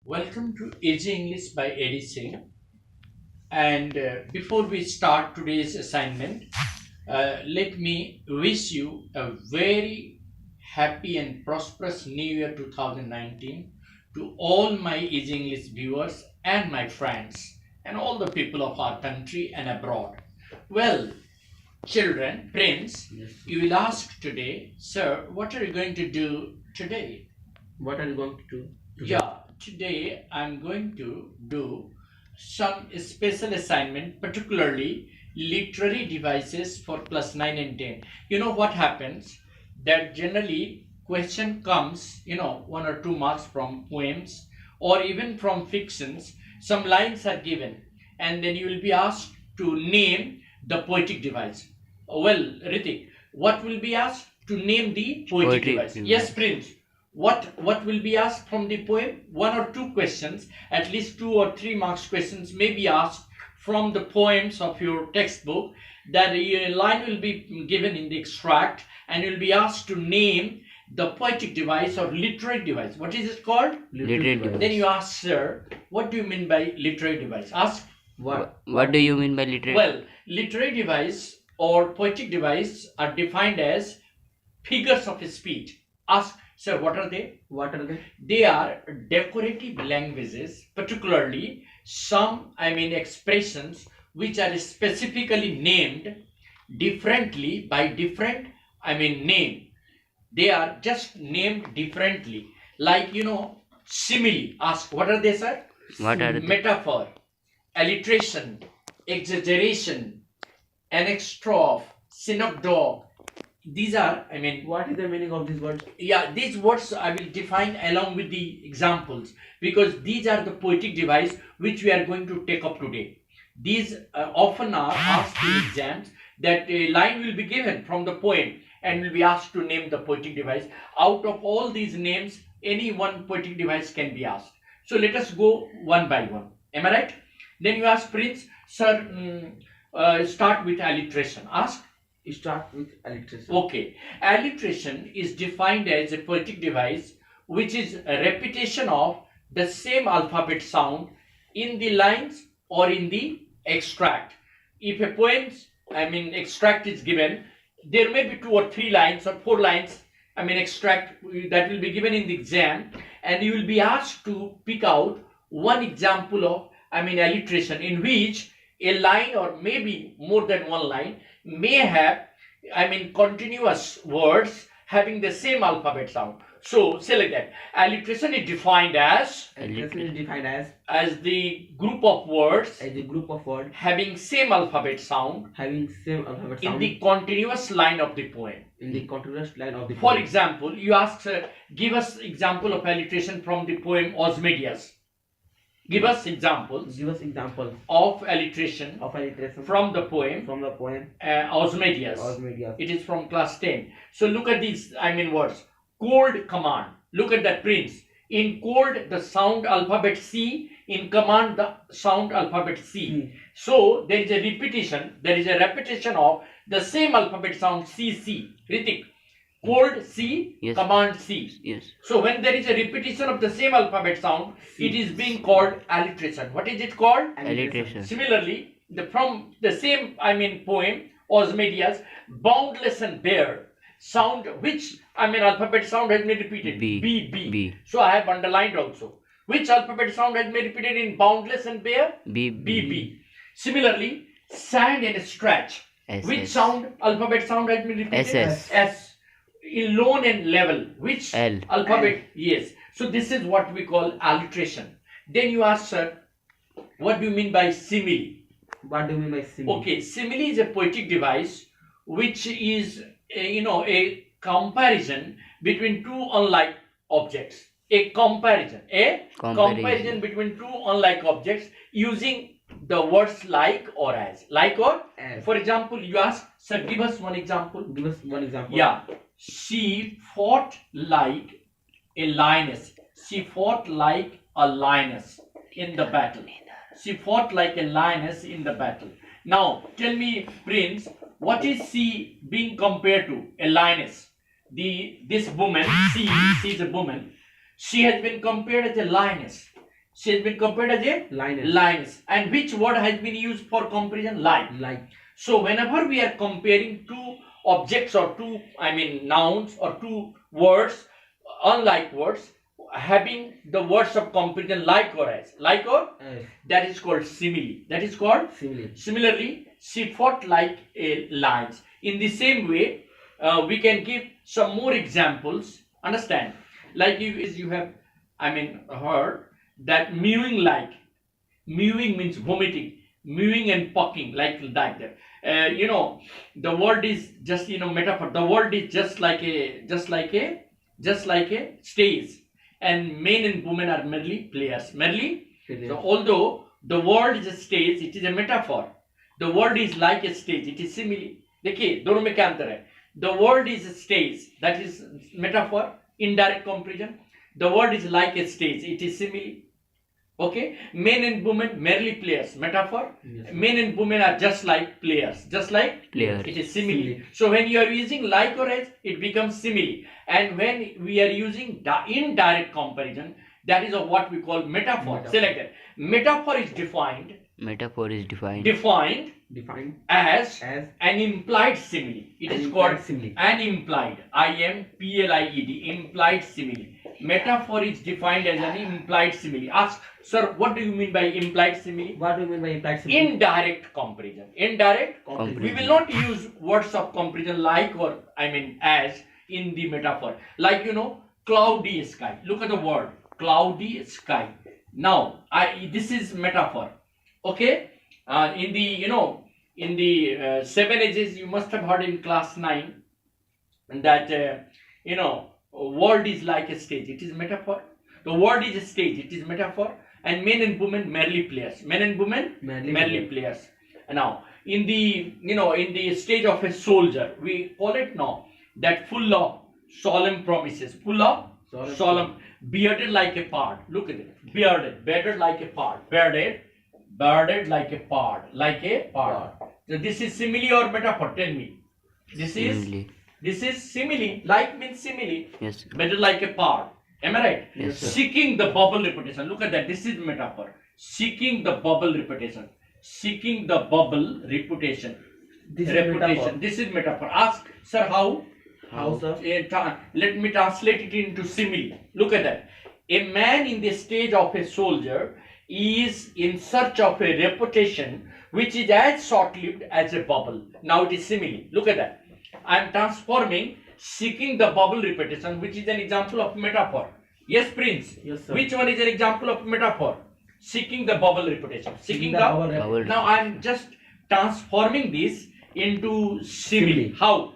Welcome to AG English by Eddie Singh. And before we start today's assignment, let me wish you a very happy and prosperous New Year 2019 to all my AG English viewers and my friends and all the people of our country and abroad. Well, children, Prince, Yes. you will ask today, sir, what are you going to do today? What are you going to do today? Yeah, today I'm going to do some special assignment, particularly literary devices for plus 9 and 10. You know what happens? That generally question comes, 1 or 2 marks from poems or even from fictions. Some lines are given and then you will be asked to name the poetic device. Well, Ritik, what will be asked? To name the poetic device. Yes, Prince. What will be asked from the poem? 1 or 2 questions, at least 2 or 3 marks questions may be asked from the poems of your textbook. That a line will be given in the extract and you'll be asked to name the poetic device or literary device. What is it called? Literary device. Then you ask, sir, what do you mean by literary device? Ask. What do you mean by literary? Well, literary device or poetic device are defined as figures of speech. Ask, sir, what are they? What are they? They are decorative languages, particularly expressions which are specifically named differently by different, name. They are just named differently. Like, simile. Ask, what are they, sir? What are they? Metaphor, alliteration, exaggeration, anextrophe, synecdoche. These are, What is the meaning of these words? yeah, these words I will define along with the examples because these are the poetic device which we are going to take up today. These often are asked in exams, that a line will be given from the poem and will be asked to name the poetic device. Out of all these names, any one poetic device can be asked. So let us go one by one. Am I right? Then you ask, Prince, sir, start with alliteration. Ask. Start with alliteration. Okay. Alliteration is defined as a poetic device which is a repetition of the same alphabet sound in the lines or in the extract. If a poem's extract is given, there may be 2 or 3 lines or 4 lines, extract that will be given in the exam, and you will be asked to pick out one example of alliteration in which a line or maybe more than one line may have continuous words having the same alphabet sound. So select that. Alliteration is defined Alliteration is defined as the group of words as a group of words having same alphabet sound having same alphabet in sound the continuous line of the poem. in the continuous line of the For poem. example, you ask, give us example of alliteration from the poem Osmedias. Give us examples Give us example of alliteration of alliteration from the poem from the poem Osmedias. Osmedias. It is from class 10. So look at these words. Cold command. Look at that, Prince. In cold, the sound alphabet C. In command, the sound alphabet C. So there is a repetition. There is a repetition of the same alphabet sound CC. Ritik. Cold C, Yes. command C. Yes. So when there is a repetition of the same alphabet sound, it is being called alliteration. What is it called? Alliteration. Similarly, from the same poem Osmedias, boundless and bare sound, which alphabet sound has been repeated? B. B, B. B. So I have underlined also. Which alphabet sound has been repeated in boundless and bare? B. B, B. Similarly, sand and stretch. S. Which S. sound alphabet sound has been repeated? S. S. In lone and level, which L. alphabet? Yes. So this is what we call alliteration. Then you ask, sir, what do you mean by simile? What do you mean by simile? Okay, simile is a poetic device which is a comparison between two unlike objects. A comparison between two unlike objects using the words like or as. Like or As. For example, you ask, sir, give us one example. Give us one example. Yeah. She fought like a lioness. She fought like a lioness in the battle. She fought like a lioness in the battle. Now, tell me, Prince, what is she being compared to? A lioness. This woman, she is a woman. She has been compared as a lioness. She has been compared as a Lioness. lioness. And which word has been used for comparison? Like. Like. So whenever we are comparing two objects or two, nouns or two words, unlike words, having the words of comparison like or as, that is called simile. That is called Simile. Similarly, she fought like a lion. In the same way, we can give some more examples. Understand? Like you have, heard that mewing like. Mewing means vomiting. Mewing and pucking like that. The world is just metaphor. The world is just like a stage, and men and women are merely players. So although the world is a stage, it is a metaphor. The world is like a stage, it is simile. देखिए दोनों में क्या अंतर है? The world is a stage, that is metaphor, indirect comparison. The world is like a stage, it is simile. Okay, men and women merely players, metaphor. Yes. Men and women are just like players, it is simile. So when you are using like or as, it becomes simile. And when we are using the indirect comparison, that is of what we call metaphor. Select it. Metaphor is defined as an implied simile. It is called simile. An implied, IMPLIED, implied simile. Metaphor is defined as an implied simile. Ask, sir, what do you mean by implied simile? What do you mean by implied simile? Indirect comparison. We will not use words of comparison like or as in the metaphor. Like cloudy sky. Look at the word cloudy sky. Now this is metaphor. Okay, in the 7 ages, you must have heard in class 9 that world is like a stage, it is metaphor. The world is a stage, it is metaphor. And men and women merely players. Men and women merely players. Now in the stage of a soldier, we call it now that full of solemn promises, full of solemn, bearded like a pard. Look at it, bearded like a pard, bearded like a pard. So this is simile or metaphor? Tell me. This is simile. Like means simile. Yes. Bearded like a pard. Am I right? Yes, sir. Seeking the bubble reputation. Look at that. This is metaphor. Seeking the bubble reputation. Seeking the bubble reputation. This is metaphor. Ask, sir, how? How, sir? Let me translate it into simile. Look at that. A man in the stage of a soldier is in search of a reputation which is as short-lived as a bubble. Now it is simile. Look at that. I am transforming seeking the bubble reputation, which is an example of metaphor. Yes, Prince? Yes, sir. Which one is an example of metaphor? Seeking the bubble reputation. Seeking the bubble. Now I am just transforming this into simile. How?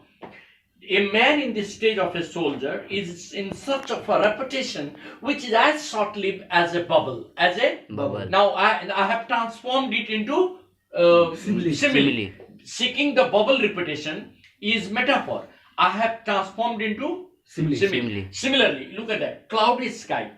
A man in the stage of a soldier is in search of a reputation which is as short-lived as a bubble. Now I have transformed it into simile. Seeking the bubble reputation is metaphor. I have transformed into simile. Similarly, look at that. Cloudy sky.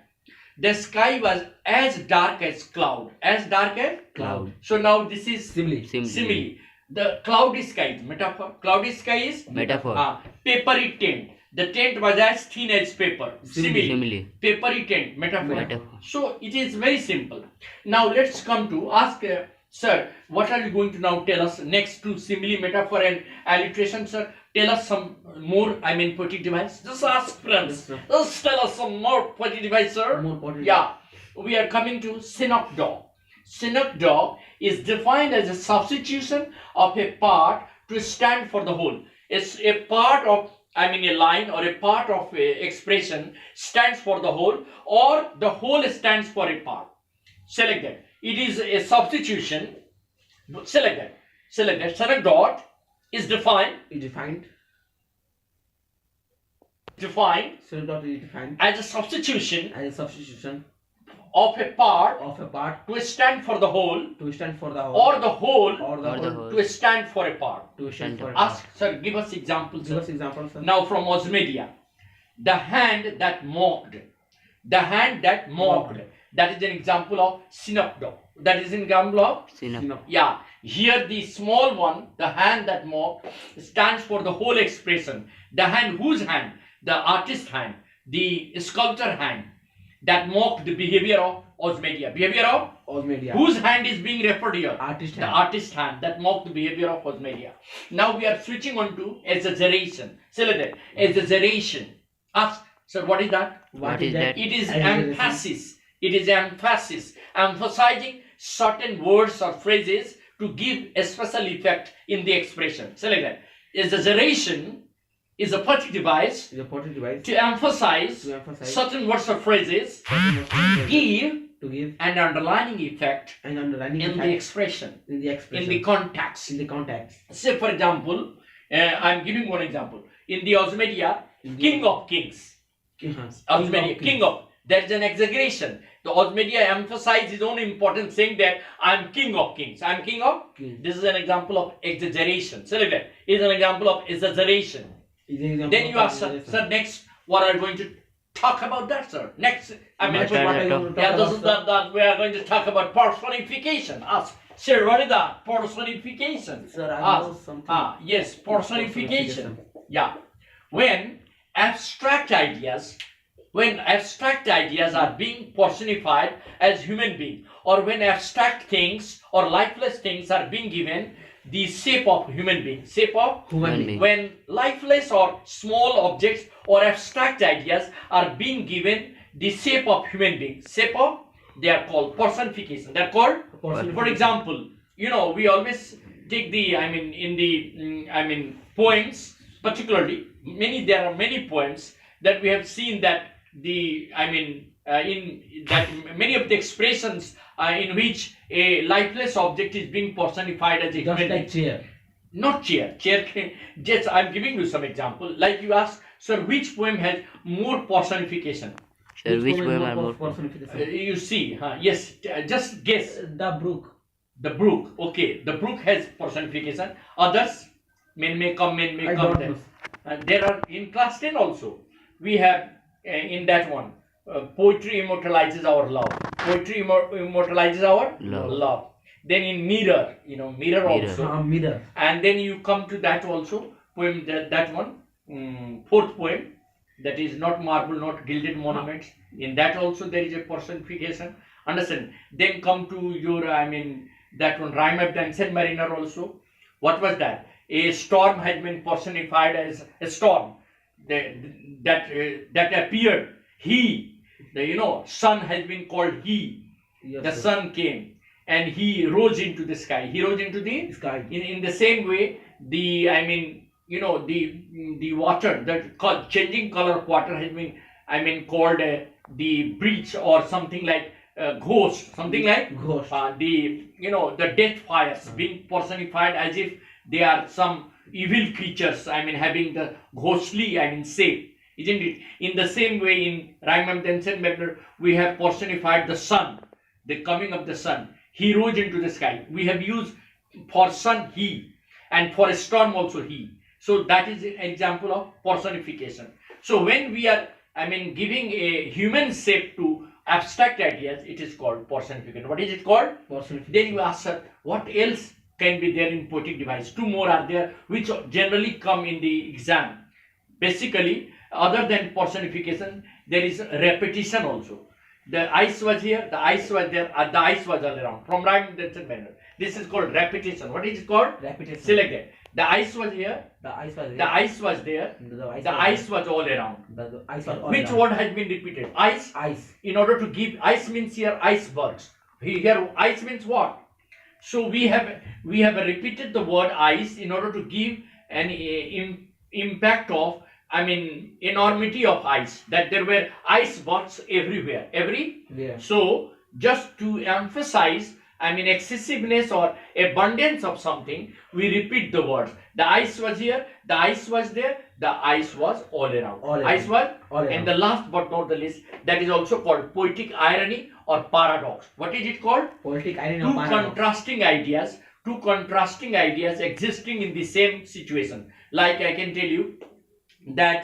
The sky was as dark as cloud. As dark as Cloud. So now this is Simile. The cloudy sky is metaphor. Cloudy sky is Metaphor. Papery tent. The tent was as thin as paper. Simile. Papery tent. Metaphor. So it is very simple. Now let's come to ask, sir, what are you going to now tell us next to simile, metaphor and alliteration, sir? Tell us some more, poetic device. Just ask friends. Just tell us some more poetic device, sir. Yeah. We are coming to synecdoche. Synecdoche is defined as a substitution of a part to stand for the whole. It's a part of, a line or a part of a expression stands for the whole, or the whole stands for a part. Select that. It is a substitution. Select that. Synecdoche is defined. Defined as a substitution of a part to stand for the whole, or the whole to stand for a part. Ask, sir, give us examples. Now from Osmedia, the hand that mocked. That is an example of synecdoche. Yeah. Here the small one, the hand that mocked, stands for the whole expression. The hand, whose hand? The artist hand, the sculptor hand, that mocked the behavior of Osmedia. Behavior of Osmedia. whose hand is being referred here? Artist The hand. artist hand that mocked behavior of Osmedia. Now we are switching on to exaggeration. Say like that. Exaggeration. Ask, sir, what is that? What is that? It is Exaggeration. emphasis. It is emphasis. Emphasizing certain words or phrases to give a special effect in the expression. Say like that. Exaggeration is a poetic device Is a portrait device to emphasize to emphasize certain words or phrases, to give to give an underlining effect an underlining in the effect expression, in the in expression, the context. in the context. Say, for example, I'm giving one example. In the Osmedia, In the- King of Kings. Osmedia, King of. There is an exaggeration. The Osmedia emphasizes his own importance, saying that I'm King of Kings. I'm King of. King. This is an example of exaggeration. Say like that. Is an example of exaggeration. Is an example Then you of ask, sir, exaggeration. next, what are you going to talk about that, sir? Next, I mean, What are you going to yeah, talk this is about, that we are going to talk about personification. Ask, sir, what is that? Personification. Sir, I Ask. know something. Yes, personification. Yeah. When abstract ideas, are being personified as human beings, or when abstract things or lifeless things are being given the shape of human being, shape of Human being. when lifeless or small objects or abstract ideas are being given the shape of human beings, they are called personification. They are called, for example, we always take the, in the, poems, particularly, there are many poems that we have seen that in that many of the expressions in which a lifeless object is being personified as a Just human being. like chair. Not chair. Just I'm giving you some example. Like you ask, sir, which poem has more personification? Sir, which one poem is are more? personification? You see, yes. Just guess. The brook. The brook. Okay, the brook has personification. Others, men may come, men may I come. don't Then. know. There are in class 10 also. We have in that one. Poetry immortalizes our love. Poetry immortalizes our Love. Then in mirror, mirror also. Mirror. And then you come to that also poem, that one, fourth poem, that is not marble, not gilded monuments. In that also there is a personification. Understand? Then come to your, that one, rhyme of the ancient mariner also. What was that? A storm has been personified as a storm that appeared. Sun has been called he. Yes, The sir. sun came and he rose into the sky. He rose into the Sky. in the same way, the water, the changing color of water has been called the breach, or something like ghost, something like Ghost. the death fires being personified as if they are some evil creatures, having the ghostly shape, isn't it? In the same way, in Riemann Denson Wagner, we have personified the sun, the coming of the sun. He rose into the sky. We have used for sun he, and for a storm also he. So that is an example of personification. So when we are giving a human shape to abstract ideas, it is called personification. What is it called? Personification. Then you ask, sir, what else can be there in poetic device? Two more are there which generally come in the exam. Basically, other than personification, there is repetition also. The ice was here, the ice was there, the ice was all around. From rhyme, that's a manner. This is called repetition. What is it called? Repetition. Select that. The ice was here, The ice was the ice was there, the ice was all around. The ice was all Which around. word has been repeated? Ice. Ice. In order to give, ice means here icebergs. Here ice means what? So we have repeated the word ice in order to give an impact of, enormity of ice, that there were icebergs everywhere. Yeah. So just to emphasize, excessiveness or abundance of something, we repeat the words. The ice was here, the ice was there, the ice was all around. All around. Ice was, All and around. the last but not the least, that is also called poetic irony or paradox. What is it called? Poetic irony Two of paradox. contrasting ideas existing in the same situation. Like I can tell you that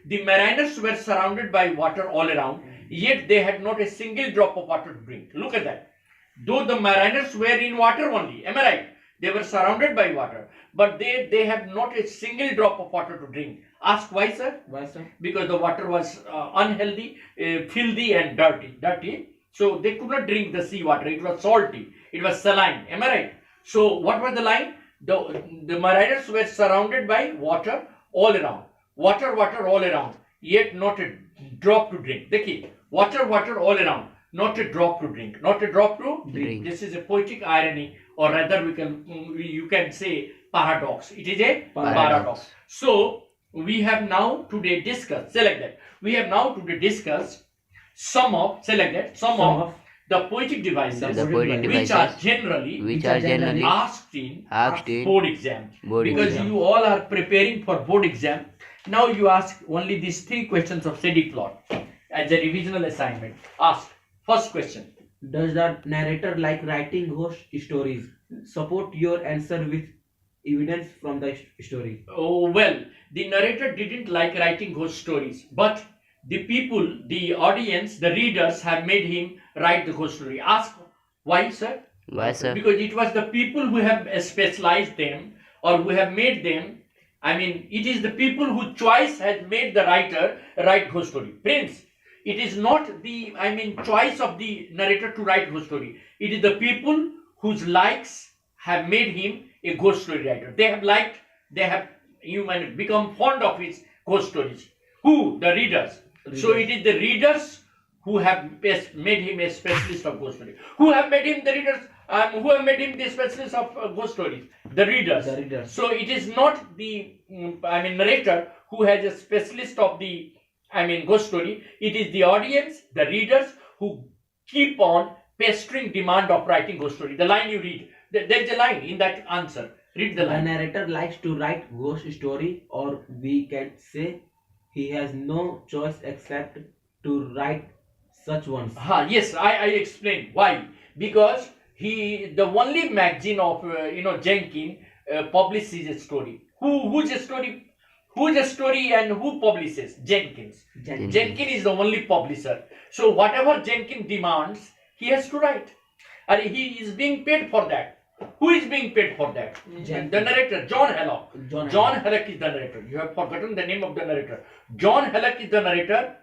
the mariners were surrounded by water all around, yet they had not a single drop of water to drink. Look at that. Though the mariners were in water only, am I right? They were surrounded by water, but they have not a single drop of water to drink. Ask why, sir? Why, sir? Because the water was unhealthy, filthy and dirty. So they could not drink the sea water. It was salty. It was saline. Am I right? So what was the line? The mariners were surrounded by water all around. Water all around. Yet not a drop to drink. देखिए, water all around. Not a drop to drink. Not a drop to Drink. This is a poetic irony, or rather you can say paradox. It is a paradox. So we have now today discussed, say like that. We have now today discussed some of, say like that, some of the poetic devices The poetic which are devices generally asked asked in in board exam. board Because exam. you all are preparing for board exam. Now you ask only these 3 questions of sedic plot as a revisional assignment. Ask. First question. Does the narrator like writing ghost stories? Support your answer with evidence from the story. Oh, well, the narrator didn't like writing ghost stories, but the people, the audience, the readers have made him write the ghost story. Ask why, sir? Why, sir? Because it was the people who have specialized them or who have made them. I mean, it is the people whose choice has made the writer write ghost story. Prince, it is not the, choice of the narrator to write ghost story. It is the people whose likes have made him a ghost story writer. They have liked, they have become fond of his ghost stories. Who? The readers. So it is the readers who have made him a specialist of ghost stories. Who have made him the readers? Who have made him the specialist of ghost stories? The readers. The readers. So it is not the narrator who has a specialist of the ghost story. It is the audience, the readers who keep on pestering demand of writing ghost story. The line you read, there is a line in that answer. Read the The line. narrator likes to write ghost story, or we can say he has no choice except to write such ones. Yes, I explained why. Because the only magazine of Jenkins publishes a story. Who's a story? Who's a story and who publishes? Jenkins. Jenkins. Jenkins is the only publisher. So whatever Jenkins demands, he has to write. And he is being paid for that. Who is being paid for that? Jenkins. The narrator, John Hallock. John John Hallock is the narrator. You have forgotten the name of the narrator. John Hallock is the narrator.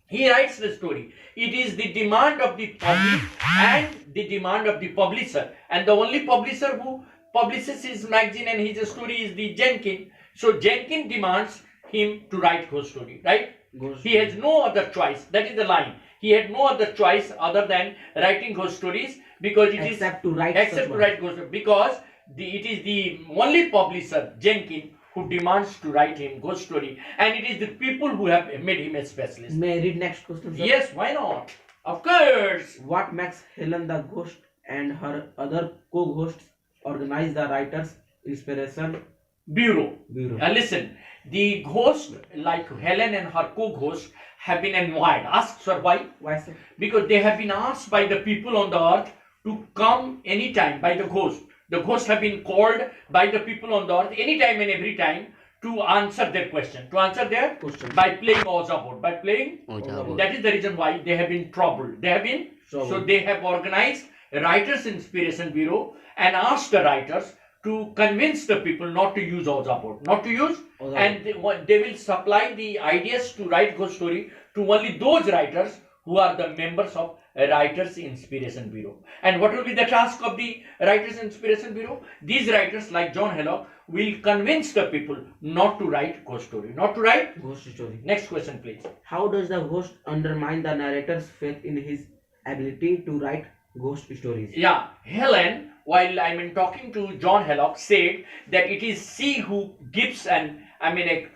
He writes the story. It is the demand of the public and the demand of the publisher. And the only publisher who publishes his magazine and his story is the Jenkins. So Jenkins demands him to write ghost story, right? Ghost He has no other choice. That is the line. He had no other choice other than writing ghost stories, because it is except to write except such to ones. write ghost stories, because it is the only publisher, Jenkins, who demands to write him ghost story, and it is the people who have made him a specialist. May I read next question, sir? Yes, why not? Of course. What makes Helen the ghost and her other co-ghosts organize the writer's inspiration Bureau. bureau? Listen, the ghost like Helen and her co-ghost have been envied. Ask, sir, why? Why, sir? Because they have been asked by the people on the earth to come anytime by the ghost. The ghosts have been called by the people on the earth anytime and every time to answer their question, to answer their Question. by playing Oza board, by playing. Oja board. That is the reason why they have been troubled. They have been Troubled. so they have organized a Writers Inspiration Bureau and asked the writers to convince the people not to use Oza board, not to use, Oza and they will supply the ideas to write ghost story to only those writers who are the members of a Writers Inspiration Bureau. And what will be the task of the Writers Inspiration Bureau? These writers like John Hallock will convince the people not to write ghost story, not to write. Ghost story. Next question, please. How does the ghost undermine the narrator's faith in his ability to write ghost stories? Yeah, Helen, while talking to John Hallock, said that it is she who gives and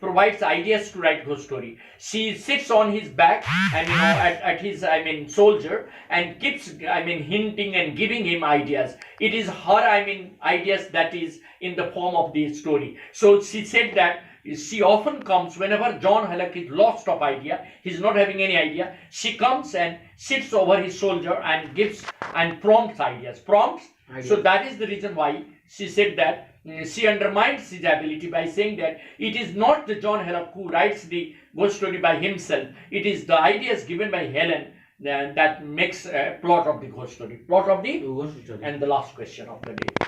provides ideas to write ghost story. She sits on his back and at his soldier and keeps hinting and giving him ideas. It is her ideas that is in the form of the story. So she said that she often comes whenever John Hallock is lost of idea, he's not having any idea, she comes and sits over his soldier and gives and prompts ideas. So that is the reason why she said that she undermines his ability by saying that it is not the John Hallock who writes the ghost story by himself. It is the ideas given by Helen that makes a plot of the ghost story. Plot of the Ghost story. and the last question of the day.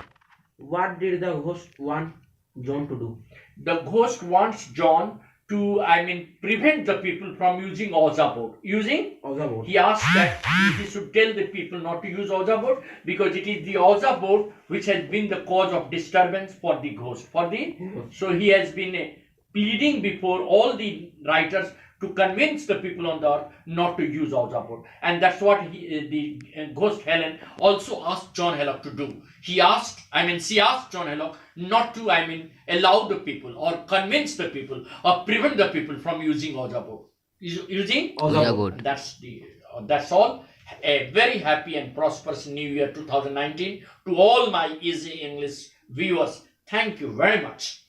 What did the ghost want John to do? The ghost wants John to, I mean, prevent the people from using Ouija board. Using? Ouija board. He asked that he should tell the people not to use Ouija board because it is the Ouija board which has been the cause of disturbance for the ghost. So he has been pleading before all the writers to convince the people on the earth not to use Ouija board, and that's what the ghost Helen also asked John Hellock to do. She asked John Hellock not to, allow the people or convince the people or prevent the people from using Ouija board. Using Ouija board. That's all. A very happy and prosperous New Year 2019 to all my Easy English viewers. Thank you very much.